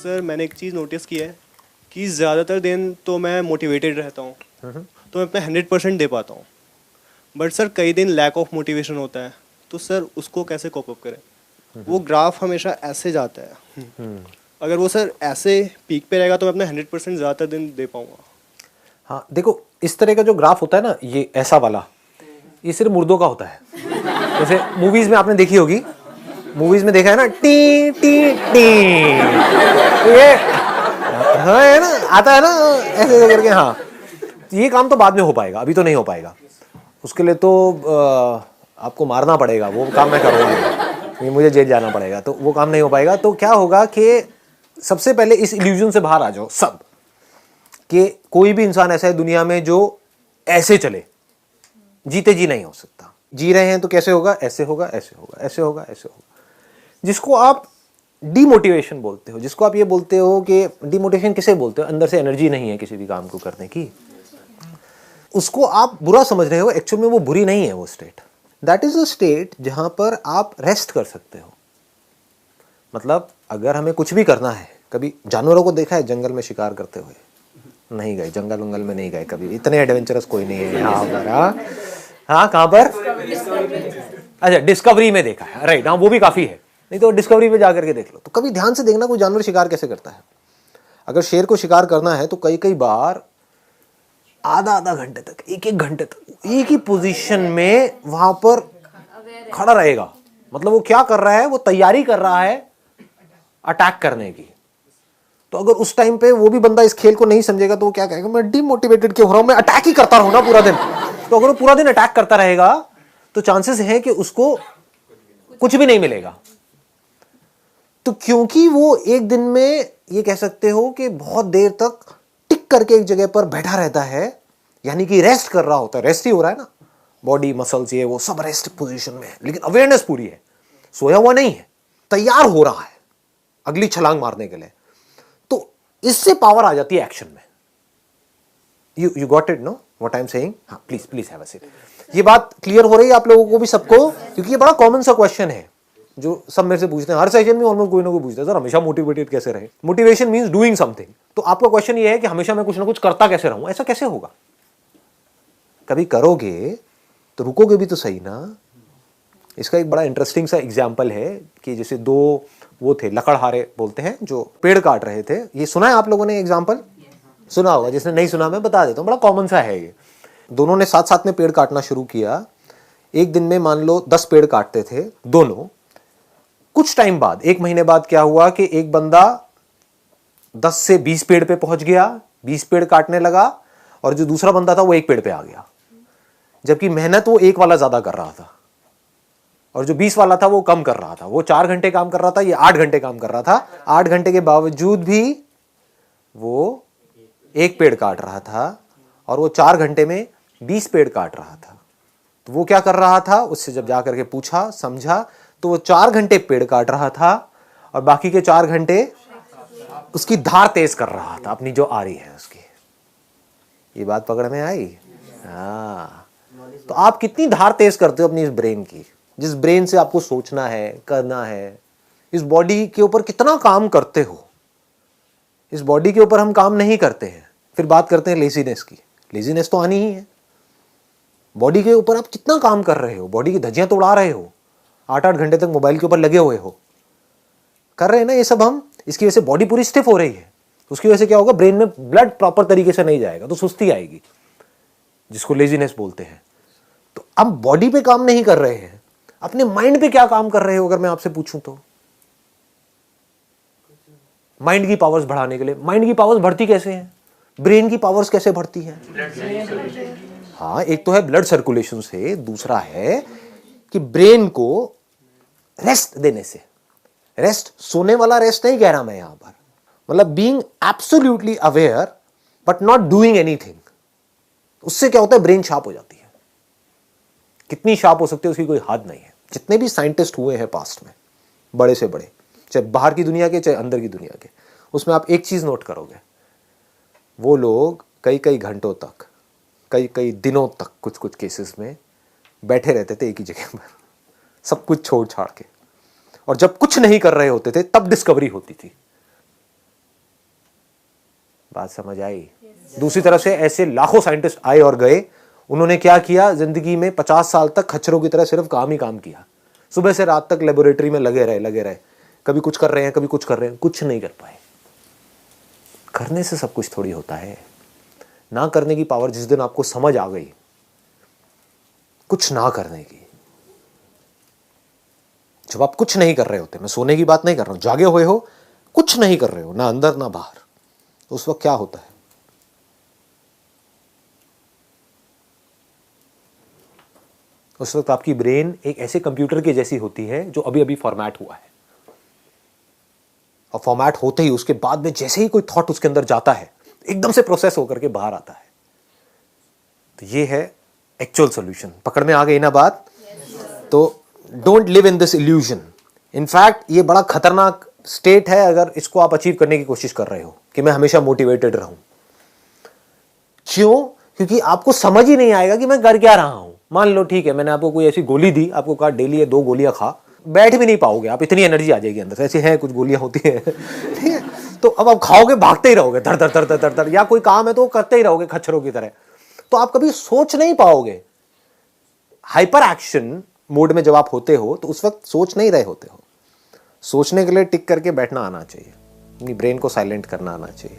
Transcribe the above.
Sir मैंने एक चीज़ notice की है कि ज़्यादातर दिन तो मैं मोटिवेटेड रहता हूँ, तो मैं अपना 100% दे पाता हूँ। बट सर कई दिन लैक ऑफ मोटिवेशन होता है, तो सर उसको कैसे कॉप अप करें? वो ग्राफ हमेशा ऐसे जाता है। अगर वो सर ऐसे पीक पे रहेगा तो मैं अपना 100% ज़्यादातर दिन दे पाऊँगा। हाँ देखो, इस तरह का जो ग्राफ होता है ना, ये ऐसा वाला, ये सिर्फ मुर्दों का होता है। जैसे मूवीज में आपने देखी होगी, मूवीज में देखा है ना, टी टी टी, ये हाँ है ना, आता है ना ऐसे ऐसे करके। हाँ, ये काम तो बाद में हो पाएगा, अभी तो नहीं हो पाएगा। उसके लिए तो आपको मारना पड़ेगा, वो काम मैं करूँगा नहीं, मुझे जेल जाना पड़ेगा, तो वो काम नहीं हो पाएगा। तो क्या होगा कि सबसे पहले इस इल्यूजन से बाहर आ जाओ सब, कि कोई भी इंसान ऐसा है दुनिया में जो ऐसे चले, जीते जी नहीं हो सकता। जी रहे हैं तो कैसे होगा? ऐसे होगा, ऐसे होगा, ऐसे होगा, ऐसे होगा। जिसको आप डीमोटिवेशन बोलते हो, जिसको आप ये बोलते हो कि डीमोटिवेशन किसे बोलते हो, अंदर से एनर्जी नहीं है किसी भी काम को करने की, उसको आप बुरा समझ रहे हो। एक्चुअल में वो बुरी नहीं है, वो state, that is a state जहां पर आप रेस्ट कर सकते हो। मतलब अगर हमें कुछ भी करना है, कभी जानवरों को देखा है जंगल में शिकार करते हुए? नहीं गए, जंगल वंगल में नहीं गए कभी, इतने एडवेंचरस कोई नहीं है यहाँ पर। हाँ कहाँ पर? अच्छा, डिस्कवरी में देखा है, राइट। हाँ वो भी काफी है, नहीं तो डिस्कवरी में जाकर के देख लो। तो कभी ध्यान से देखना कोई जानवर शिकार कैसे करता है। अगर शेर को शिकार करना है तो कई कई बार आधा आधा घंटे तक, एक एक घंटे तक एक ही पोजीशन में वहां पर खड़ा रहेगा। मतलब वो क्या कर रहा है? वो तैयारी कर रहा है अटैक करने की। तो अगर उस टाइम पे वो भी बंदा इस खेल को नहीं समझेगा तो वो क्या कहेगा? मैं डिमोटिवेटेड क्यों हो रहा हूं, मैं अटैक ही करता रहूं ना पूरा दिन। तो अगर वो पूरा दिन अटैक करता रहेगा तो चांसेस है कि उसको कुछ भी नहीं मिलेगा। तो क्योंकि वो एक दिन में, ये कह सकते हो कि बहुत देर तक टिक करके एक जगह पर बैठा रहता है, यानी कि रेस्ट कर रहा होता है, रेस्ट ही हो रहा है ना, बॉडी मसल्स ये वो सब रेस्ट पोजीशन में है, लेकिन अवेयरनेस पूरी है, सोया हुआ नहीं है, तैयार हो रहा है अगली छलांग मारने के लिए। तो इससे पावर आ जाती है एक्शन में। You got it know what I am saying? हाँ please please have a seat. ये बात क्लियर हो रही है आप लोगों को भी, सबको? क्योंकि ये बड़ा कॉमन सा क्वेश्चन है जो सब मेरे से पूछते हैं, हर सेशन में ऑलमोस्ट कोई ना कोई पूछता है, सर हमेशा मोटिवेटेड कैसे रहे? Motivation means doing something. तो आपका क्वेश्चन ये है कि हमेशा मैं कुछ ना कुछ करता कैसे रहूं? ऐसा कैसे होगा? कभी करोगे तो रुकोगे भी तो सही ना। इसका एक बड़ा इंटरेस्टिंग सा एग्जाम्पल है कि जैसे दो वो थे, लकड़हारे बोलते हैं, जो पेड़ काट रहे थे। ये सुना है आप लोगों ने एग्जाम्पल? सुना होगा, जिसने नहीं सुना मैं बता देता हूँ, बड़ा कॉमन सा है ये। दोनों ने साथ साथ में पेड़ काटना शुरू किया। एक दिन में मान लो 10 पेड़ काटते थे दोनों। कुछ टाइम बाद, एक महीने बाद क्या हुआ कि एक बंदा 10 से 20 पेड़ पे पहुंच गया, 20 पेड़ काटने लगा, और जो दूसरा बंदा था वो 1 पेड़ पे आ गया। जबकि मेहनत वो एक वाला ज्यादा कर रहा था, और जो 20 वाला था वो कम कर रहा था। वो 4 घंटे काम कर रहा था, ये 8 घंटे काम कर रहा था। 8 घंटे के बावजूद भी वो 1 पेड़ काट रहा था, और वो 4 घंटे में 20 पेड़ काट रहा था। तो वो क्या कर रहा था? उससे जब जाकर के पूछा, समझा, तो वो 4 घंटे पेड़ काट रहा था और बाकी के 4 घंटे उसकी धार तेज कर रहा था, अपनी जो आ रही है उसकी। ये बात पकड़ में आई? हाँ। तो आप कितनी धार तेज करते हो अपनी इस ब्रेन की, जिस ब्रेन से आपको सोचना है, करना है। इस बॉडी के ऊपर कितना काम करते हो? इस बॉडी के ऊपर हम काम नहीं करते हैं, फिर बात करते हैं लेजीनेस की। लेजीनेस तो आनी ही है। बॉडी के ऊपर आप कितना काम कर रहे हो, बॉडी की धज्जियां तो उड़ा रहे हो, 8-8 घंटे तक मोबाइल के ऊपर लगे हुए हो, कर रहे हैं ना ये सब हम। इसकी वजह से बॉडी पूरी स्टिफ हो रही है। उसकी वजह से क्या होगा? ब्रेन में ब्लड प्रॉपर तरीके से नहीं जाएगा, तो सुस्ती आएगी, जिसको लेजीनेस बोलते हैं। तो अब बॉडी पे काम नहीं कर रहे हैं, अपने माइंड पे क्या काम कर रहे हो? अगर मैं आपसे पूछूं तो माइंड की पावर्स बढ़ाने के लिए। माइंड की पावर्स बढ़ती कैसे हैं? ब्रेन की पावर्स कैसे बढ़ती हैं? हाँ, एक तो है ब्लड सर्कुलेशन से, दूसरा है कि ब्रेन को रेस्ट देने से। रेस्ट सोने वाला रेस्ट नहीं कह रहा मैं यहां पर, मतलब being absolutely aware but not doing anything. उससे क्या होता है? ब्रेन शार्प हो जाती है। कितनी शार्प हो सकती है उसकी कोई हद नहीं है। जितने भी साइंटिस्ट हुए हैं पास्ट में, बड़े से बड़े, चाहे बाहर की दुनिया के चाहे अंदर की दुनिया के, उसमें आप एक चीज नोट करोगे, वो लोग कई कई घंटों तक, कई कई दिनों तक, कुछ कुछ केसेस में बैठे रहते थे एक ही जगह पर, सब कुछ छोड़ छाड़ के। और जब कुछ नहीं कर रहे होते थे तब डिस्कवरी होती थी। बात समझ आई? दूसरी तरफ से ऐसे लाखों साइंटिस्ट आए और गए, उन्होंने क्या किया, जिंदगी में 50 साल तक खच्चरों की तरह सिर्फ काम ही काम किया, सुबह से रात तक लेबोरेटरी में लगे रहे, कभी कुछ कर रहे हैं, कभी कुछ कर रहे हैं, कुछ नहीं कर पाए। करने से सब कुछ थोड़ी होता है। ना करने की पावर जिस दिन आपको समझ आ गई, कुछ ना करने की, जब आप कुछ नहीं कर रहे होते, मैं सोने की बात नहीं कर रहा हूं, जागे हुए हो, कुछ नहीं कर रहे हो, ना अंदर ना बाहर, तो उस वक्त क्या होता है? उस वक्त आपकी ब्रेन एक ऐसे कंप्यूटर के जैसी होती है जो अभी अभी फॉर्मेट हुआ है, और फॉर्मेट होते ही उसके बाद में जैसे ही कोई थॉट उसके अंदर जाता है, एकदम से प्रोसेस होकर के बाहर आता है। तो ये है एक्चुअल सॉल्यूशन। पकड़ में आ गई ना बात? तो don't live in this illusion. In fact ये बड़ा खतरनाक स्टेट है अगर इसको आप अचीव करने की कोशिश कर रहे हो कि मैं हमेशा मोटिवेटेड रहूं। क्यों? क्योंकि आपको समझ ही नहीं आएगा कि मैं कर क्या रहा हूं। मान लो ठीक है, मैंने आपको कोई ऐसी गोली दी, आपको कहा डेली ये 2 गोलियां खा, बैठ भी नहीं पाओगे आप, इतनी एनर्जी आ जाएगी अंदर से। ऐसी हैं कुछ गोलियां होती हैं, ठीक है? तो अब आप खाओगे, भागते ही रहोगे, धड़ धड़ धड़ धड़ धड़, या कोई काम है तो करते ही रहोगे खच्चरों की तरह। तो आप कभी सोच नहीं पाओगे। हाइपर एक्शन मोड में जब आप होते हो तो उस वक्त सोच नहीं रहे होते हो। सोचने के लिए टिक करके बैठना आना चाहिए, अपनी ब्रेन को साइलेंट करना आना चाहिए।